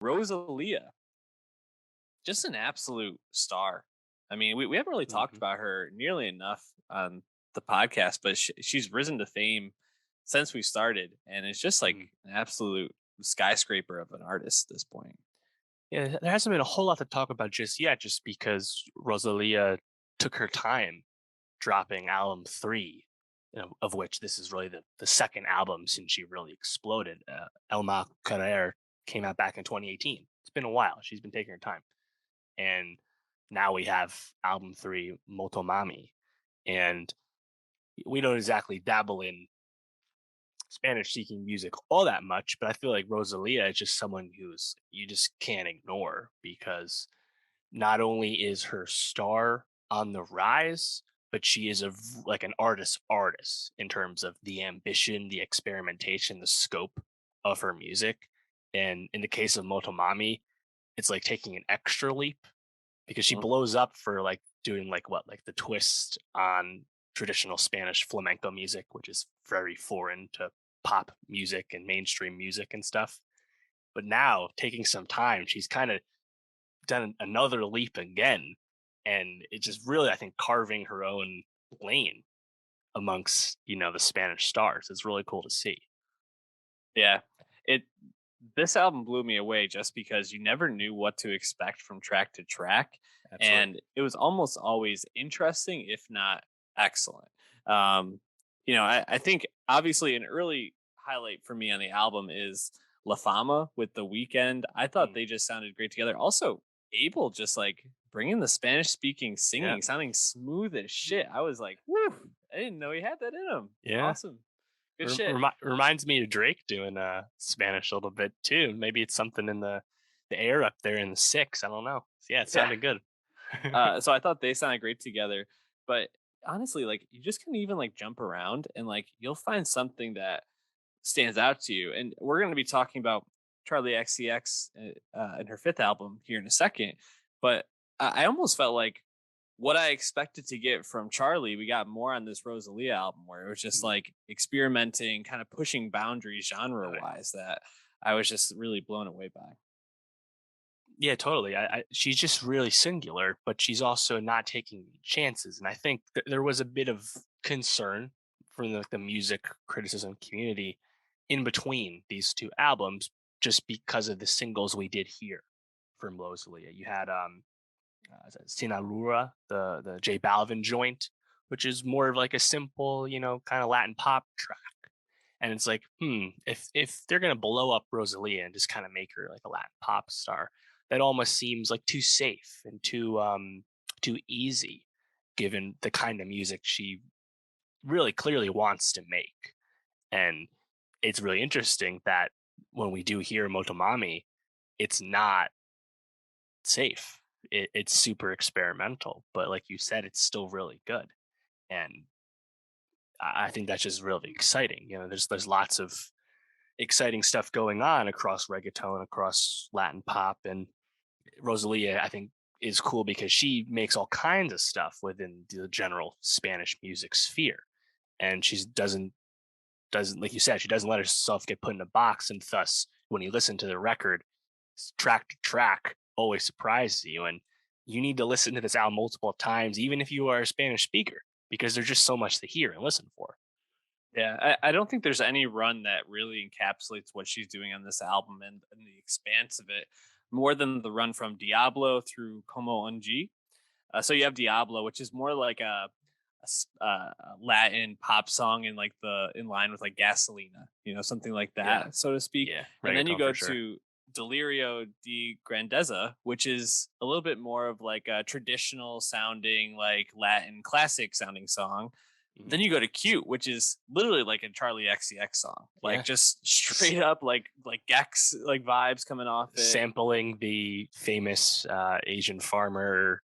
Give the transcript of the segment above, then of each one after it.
Rosalía, just an absolute star. I mean, we haven't really talked Hmm. about her nearly enough on the podcast, but she's risen to fame since we started, and it's just like Hmm. an absolute skyscraper of an artist at this point. Yeah, there hasn't been a whole lot to talk about just yet, just because Rosalia took her time dropping album three, of which this is really the second album since she really exploded. Elma Carrere came out back in 2018. It's been a while. She's been taking her time. And now we have album three, Motomami. And we don't exactly dabble in Spanish speaking music all that much, but I feel like Rosalia is just someone who's you just can't ignore because not only is her star on the rise, but she is like an artist in terms of the ambition, the experimentation, the scope of her music. And in the case of Motomami, it's like taking an extra leap because she Mhm. blows up for like doing like the twist on traditional Spanish flamenco music, which is very foreign to pop music and mainstream music and stuff. But now taking some time, she's kind of done another leap again, and it just really I think carving her own lane amongst the Spanish stars. It's really cool to see. Yeah, it this album blew me away just because you never knew what to expect from track to track, Absolutely. and it was almost always interesting, if not excellent. Um, I think obviously an early highlight for me on the album is La Fama with The Weekend. I thought Mm, they just sounded great together. Also, Abel just like bringing the Spanish speaking yeah. singing, sounding smooth as shit. I was like, whoo, I didn't know he had that in him. Yeah. Awesome. Good shit. Reminds me of Drake doing Spanish a little bit too. Maybe it's something in the air up there in the six. I don't know. Yeah, it Yeah. sounded good. So I thought they sounded great together. But honestly, like you just can even like jump around and like you'll find something that stands out to you. And we're going to be talking about Charlie XCX and her fifth album here in a second. But I almost felt like what I expected to get from Charlie, we got more on this Rosalia album where it was just Mm. like experimenting, kind of pushing boundaries genre Oh, yeah. wise that I was just really blown away by. Yeah, totally. She's just really singular, but she's also not taking any chances. And I think there was a bit of concern from the music criticism community in between these two albums, just because of the singles we did hear from Rosalia. You had Sinalura, the J Balvin joint, which is more of like a simple, kind of Latin pop track. And it's like, if they're gonna blow up Rosalia and just kind of make her like a Latin pop star, that almost seems like too safe and too easy, given the kind of music she really clearly wants to make. And it's really interesting that when we do hear Motomami, it's not safe. It's super experimental, but like you said, it's still really good. And I think that's just really exciting. There's lots of exciting stuff going on across reggaeton, across Latin pop, and Rosalia, I think, is cool because she makes all kinds of stuff within the general Spanish music sphere, and she doesn't like you said, she doesn't let herself get put in a box, and thus, when you listen to the record, track to track, always surprises you, and you need to listen to this album multiple times, even if you are a Spanish speaker, because there's just so much to hear and listen for. Yeah, I don't think there's any run that really encapsulates what she's doing on this album and the expanse of it more than the run from Diablo through Como Un G. So you have Diablo, which is more like a Latin pop song in like the in line with like Gasolina, something like Yeah, that, so to speak. yeah, And then you reggaeton go for sure. to Delirio di Grandezza, which is a little bit more of like a traditional sounding, like Latin classic sounding song. Mhm. Then you go to Cute, which is literally like a Charlie XCX song, like Yeah, just S- straight up like Gex like vibes coming off it. sampling the famous Asian farmer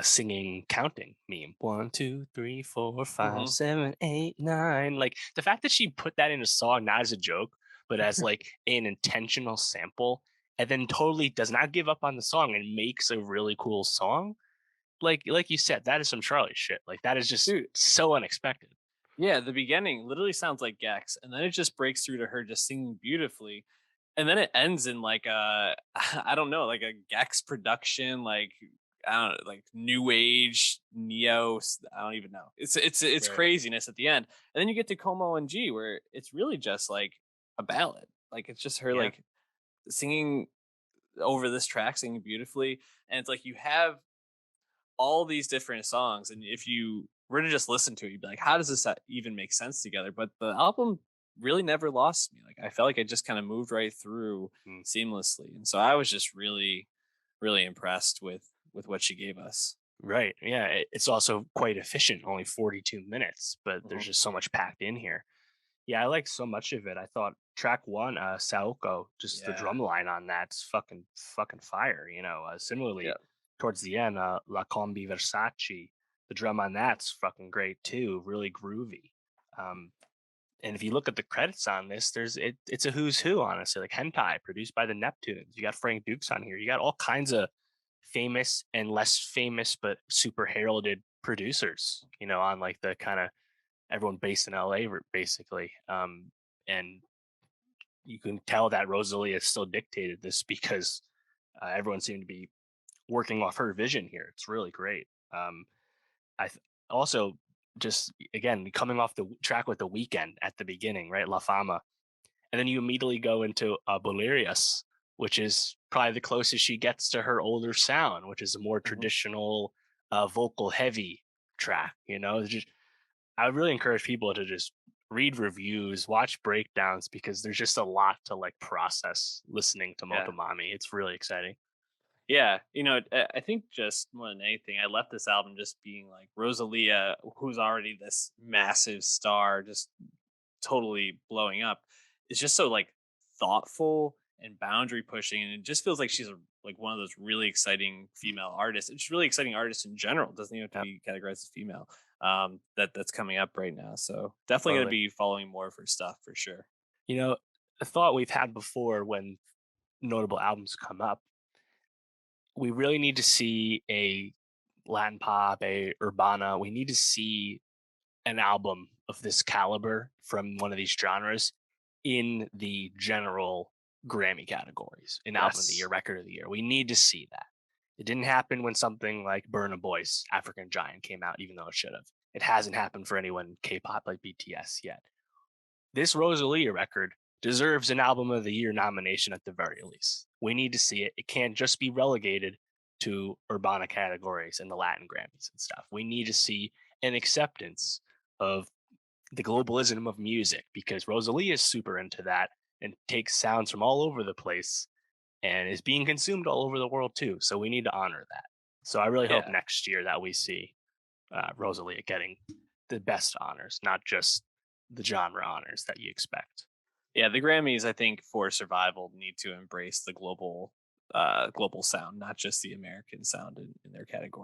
singing counting meme. 1, 2, 3, 4, 5, Mhm. 7, 8, 9. Like the fact that she put that in a song, not as a joke, but as like an intentional sample, and then totally does not give up on the song and makes a really cool song. Like you said, that is some Charlie shit. Like that is just Dude, so unexpected. yeah, the beginning literally sounds like Gex, and then it just breaks through to her just singing beautifully. and then it ends in like a I don't know, like a Gex production, like I don't know, like new age neo. I don't even know. It's Right. craziness at the end, and then you get to Como and G, where it's really just like a ballad. Like it's just her Yeah. like singing over this track, singing beautifully, and it's like you have all these different songs, and if you were to just listen to it, you'd be like, "How does this even make sense together?" But the album really never lost me. Like I felt like it just kind of moved right through Mm. seamlessly, and so I was just really, really impressed with what she gave us. Right. Yeah. It's also quite efficient, only 42 minutes, but there's Mhm. just so much packed in here. Yeah, I like so much of it. I thought track one, Saoko, just the Yeah, drum line on that's fucking fire. Similarly, yeah, towards the end, La Combi Versace, the drum on that's fucking great too, really groovy. Um, and if you look at the credits on this, it's a who's who, honestly. Like Hentai, produced by the Neptunes. You got Frank Dukes on here. You got all kinds of famous and less famous but super heralded producers, on like the kind of everyone based in LA basically. And you can tell that Rosalia still dictated this because everyone seemed to be working off her vision here. It's really great. Also just again coming off the track with the weekend at the beginning, right? La Fama, and then you immediately go into Bolerius, which is probably the closest she gets to her older sound, which is a more mhm, traditional vocal heavy track. I would really encourage people to just read reviews, watch breakdowns because there's just a lot to like process listening to yeah. Motomami. It's really exciting. Yeah, I think just more than anything, I left this album just being like Rosalia, who's already this massive star, just totally blowing up, is just so like thoughtful and boundary pushing, and it just feels like she's like one of those really exciting female artists. It's really exciting artists in general. It doesn't even have to Yep, be categorized as female. That's coming up right now. So definitely going to totally. be following more of her stuff for sure. You know, a thought we've had before when notable albums come up, we really need to see a Latin pop, a Urbana. We need to see an album of this caliber from one of these genres in the general Grammy categories, in album of the year, Yes. record of the year. We need to see that. It didn't happen when something like Burna Boy's African Giant came out, even though it should have. It hasn't happened for anyone K-pop like BTS yet. This Rosalia record deserves an album of the year nomination at the very least. We need to see it. It can't just be relegated to Urbana categories and the Latin Grammys and stuff. We need to see an acceptance of the globalism of music because Rosalia is super into that and takes sounds from all over the place and is being consumed all over the world too. So we need to honor that. So I really hope Yeah. next year that we see Rosalia getting the best honors, not just the genre honors that you expect. Yeah, the Grammys, I think, for survival need to embrace the global sound, not just the American sound in their category.